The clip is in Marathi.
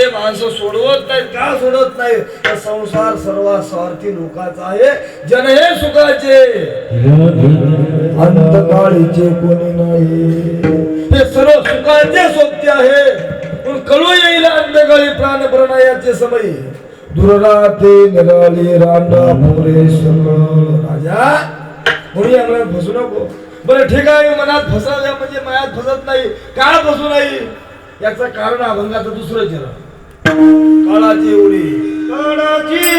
मध्ये माणसं सोडवत नाही. का सोडत नाही? तर संसार सर्व स्वार्थी लोकांचा आहे. जन हे सुखाचे अंतकाळीचे कोणी नाही. हे सर्व सुखाचे सोबते आहे. पण कळू येईल अंतकाळी प्राण प्रणयाचे समय. दुर्राते निराली रांडा मोरे राजा कोणी अंगणात फसू नको. बरं ठीक आहे, मनात फसवल्या म्हणजे मनात फसत नाही. का फसू नाही याचं कारण अभंगाचं दुसरं चरण. काळाची एवढी काळाची